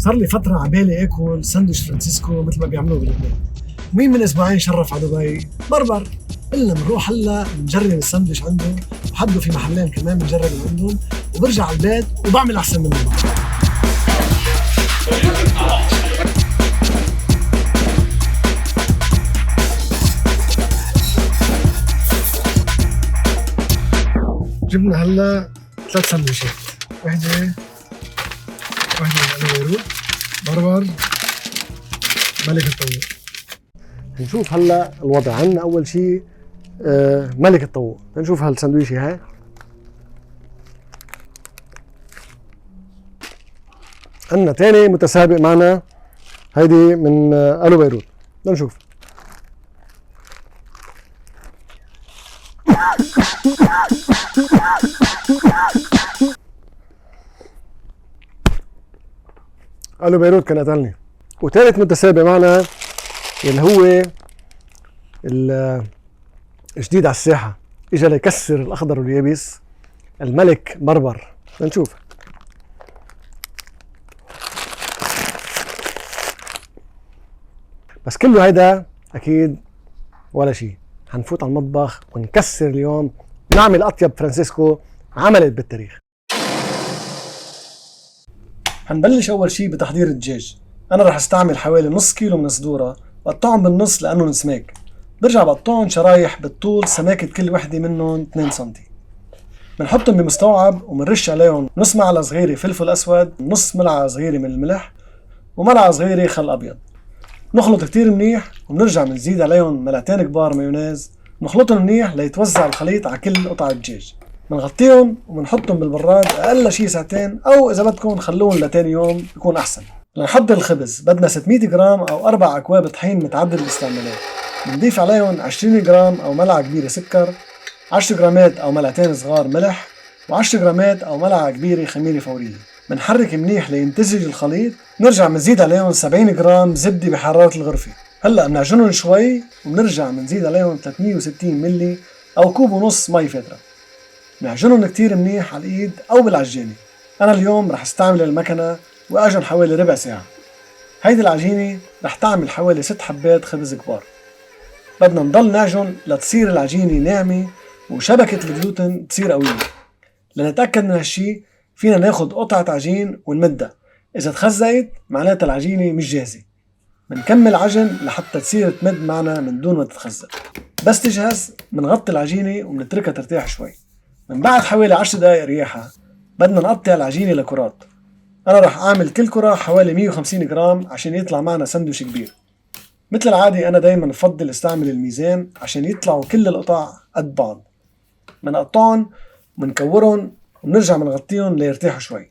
صار لي فترة عبالي اكل ساندويش فرانسيسكو مثل ما بيعملوه بلبنان. مين من اسبوعين شرف على دبي بربر، قلنا بنروح هلا بنجرب الساندويش عنده، وحده في محلين كمان بنجرب من عندهم، وبرجع على البيت وبعمل احسن منهم. جبنا هلا 3 ساندويشات، واحدة من ألو بيروت، بربر، ملك الطاووق. نشوف هلا الوضع. عندنا أول شيء ملك الطاووق. نشوف هالساندويشة هاي. عندنا تاني متسابق معنا، هيدي من ألو بيروت. نشوف. ألو بيروت كان قتلني. وثالث متسابق معنا اللي هو الجديد على الساحة، اجا ليكسر الأخضر واليابس، الملك بربر. نشوف. بس كله هيدا أكيد ولا شيء. هنفوت على المطبخ ونكسر اليوم، نعمل أطيب فرانسيسكو عملت بالتاريخ. هنبلش أول شيء بتحضير الدجاج. أنا رح استعمل حوالي نص كيلو من الصدورة، بقطعهم بالنص لأنهم سماك. برجع بقطعهم شرايح بالطول، سماكة كل وحدة منهم 2 سنتي. بنحطهم بمستوعب وبنرش عليهم نص معلقة صغيرة فلفل أسود، نص ملعقة صغيرة من الملح، وملعقة صغيرة خل أبيض. نخلط كتير منيح، وبنرجع بنزيد عليهم ملعقتين كبار مايونيز. نخلطهم منيح ليتوزع الخليط على كل قطع الدجاج. بنغطيهم وبنحطهم بالبراد أقل شي 2 ساعات، أو إذا بدكم خلوهم لتاني يوم يكون أحسن. لنحضر الخبز بدنا 600 جرام أو 4 أكواب طحين متعدد الاستعمالات. بنضيف عليهم 20 جرام أو ملعقة كبيرة سكر، 10 جرامات أو ملعقتين صغار ملح، و10 جرامات أو ملعقة كبيرة خميرة فورية. بنحرك منيح ليمتزج الخليط. نرجع بنزيد عليهم 70 جرام زبدة بحرارة الغرفة. هلأ بنعجنهم شوي، وبنرجع بنزيد عليهم 360 ملي أو كوب ونص مي فاترة. بنعجنهم كتير منيح على الإيد أو بالعجانة. أنا اليوم رح استعمل المكنة وأعجن حوالي ربع ساعة. هيدي العجينة رح تعمل حوالي 6 حبات خبز كبار. بدنا نضل نعجن لتصير العجينة ناعمة وشبكة الجلوتين تصير قوية. لنتأكد من هالشي فينا ناخد قطعة عجين ونمدها. إذا تخزقت معناتها العجينة مش جاهزة. بنكمل عجن لحتى تصير تمد معنا من دون ما تتخزق. بس تجهز بنغطي العجينة وبنتركها ترتاح شوي. من بعد حوالي 10 دقايق رياحة بدنا نقطع العجينة لكرات. أنا رح أعمل كل كرة حوالي 150 جرام عشان يطلع معنا سندويش كبير. مثل العادة أنا دايما بفضل استعمل الميزان عشان يطلعوا كل القطع قد بعض. بنقطعهم وبنكورهم وبنرجع بنغطيهم ليرتاحوا شوي.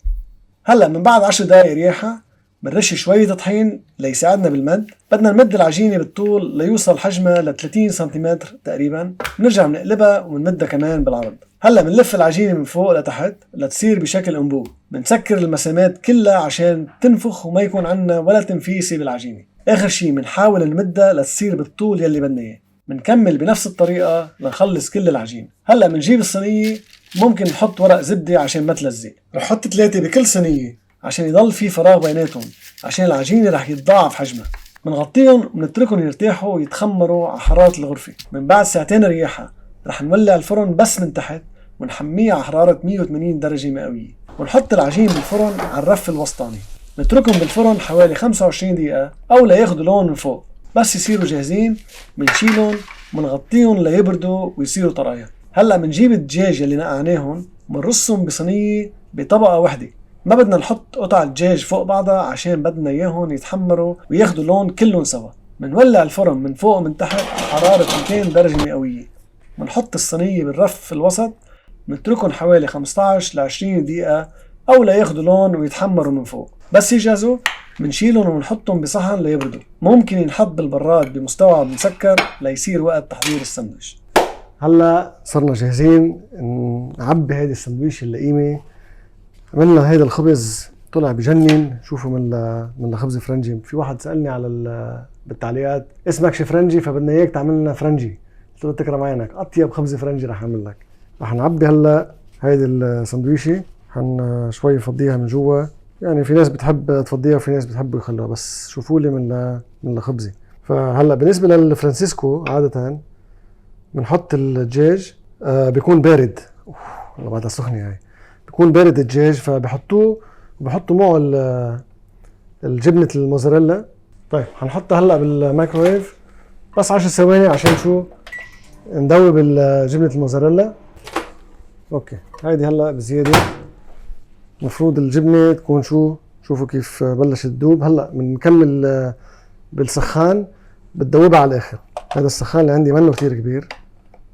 هلأ من بعد 10 دقايق رياحة بنرش شوية طحين ليساعدنا بالمد. بدنا نمد العجينة بالطول ليوصل حجمها ل 30 سنتيمتر تقريبا. بنرجع بنقلبها وبنمدها كمان بالعرض. هلأ بنلف العجينة من فوق لتحت لتصير بشكل أنبوب. بنسكر المسامات كلها عشان تنفخ وما يكون عنا ولا تنفيسي بالعجينة. آخر شي بنحاول نمدها لتصير بالطول يلي بدنا إياه. بنكمل بنفس الطريقة لنخلص كل العجين. هلأ بنجيب الصينية، ممكن نحط ورق زبدة عشان ما تلزق. رح حط 3 بكل صينية عشان يضل في فراغ بيناتهم، عشان العجينة رح يتضاعف حجمها. بنغطيهم وبنتركهم يرتاحوا ويتخمروا على حرارة الغرفة. من بعد 2 ساعات رياحة رح نولع الفرن بس من تحت ونحميه على حرارة 180 درجة مئوية، ونحط العجين بالفرن على الرف الوسطاني. نتركهم بالفرن حوالي 25 دقيقة أو لياخدوا لون من فوق. بس يصيروا جاهزين بنشيلهم وبنغطيهم ليبردوا ويصيروا طرايا. هلأ بنجيب الدجاج اللي نقعناهم وبنرصهم بصينية بطبقة واحدة. ما بدنا نحط قطع الدجاج فوق بعضها عشان بدنا اياهم يتحمروا وياخدوا لون كلهم سوا. بنولع الفرن من فوق ومن تحت على حرارة 200 درجة مئوية. بنحط الصينية بالرف الوسط، بنتركهم حوالي 15 ل 20 دقيقة أو لياخدوا لون ويتحمروا من فوق. بس يجهزوا بنشيلهم وبنحطهم بصحن ليبردوا. ممكن ينحط بالبراد بمستوعب مسكر ليصير وقت تحضير السندويش. هلا صرنا جاهزين نعبي هيدي السندويش اللئيمة. عملنا هيدا الخبز طلع بجنن. شوفوا من خبز فرنجي. في واحد سألني على بالتعليقات اسمك شفرنجي فبدنا اياك تعمل لنا فرنجي. قلت له تكرم عينك، اطيب خبز فرنجي رح اعمل لك. رح نعبي هلا هيدي السندويشة، شوي نفضيها من جوا يعني في ناس بتحب تفضيها وفي ناس بتحب يخلوها، بس شوفوا لي من خبزي. فهلا بالنسبه للفرانسيسكو عاده بنحط الدجاج بيكون بارد. والله بعدها سخنه هاي. بيكون بارد الدجاج فبحطوه وبحطوا معه الجبنه الموزاريلا. طيب هنحطها هلا بالمايكرويف بس 10 ثواني عشان شو ندوب الجبنه الموزاريلا. اوكي هيدي هلا بزياده. المفروض الجبنه تكون شوفوا كيف بلشت تذوب. هلا بنكمل بالسخان بتذوبها على الاخر. هذا السخان اللي عندي منه كتير كبير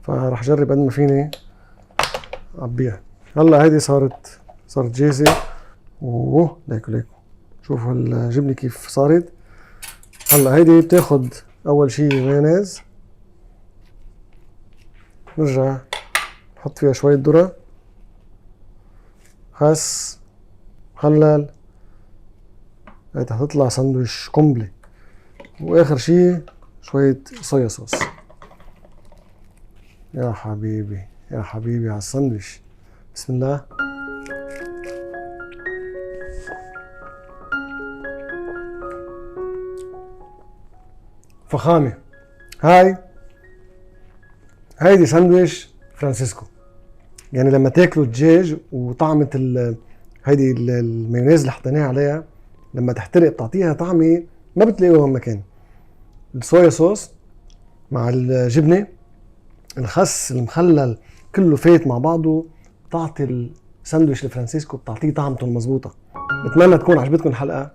فراح اجرب قد ما فيني اعبيها. هلا هيدي صارت جاهزه. اوه ليكو شوفوا الجبنه كيف صارت. هلا هيدي بتاخد اول شيء مايونيز، نرجع نحط فيها شويه ذره، خس، مخلل. هيدا هتطلع ساندويش قنبله. واخر شيء شويه صويا صوص. يا حبيبي يا حبيبي على الساندويش. بسم الله. فخامه. هيدي ساندويش فرانسيسكو. يعني لما تاكلوا الدجاج وطعمة هيدي المايونيز اللي حطيناها عليها لما تحترق بتعطيها طعمة ما بتلاقوها مكان. الصويا صوص مع الجبنة، الخس المخلل كله فايت مع بعضه، بتعطي الساندويش الفرانسيسكو بتعطيه طعمته المضبوطة. بتمنى تكون عجبتكم الحلقة.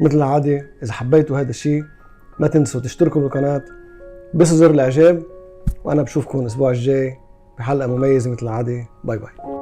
مثل العادة إذا حبيتوا هذا الشيء ما تنسوا تشتركوا بالقناة، بس زر الإعجاب، وأنا بشوفكم الأسبوع الجاي بحلقة مميزة مثل العادة. باي باي.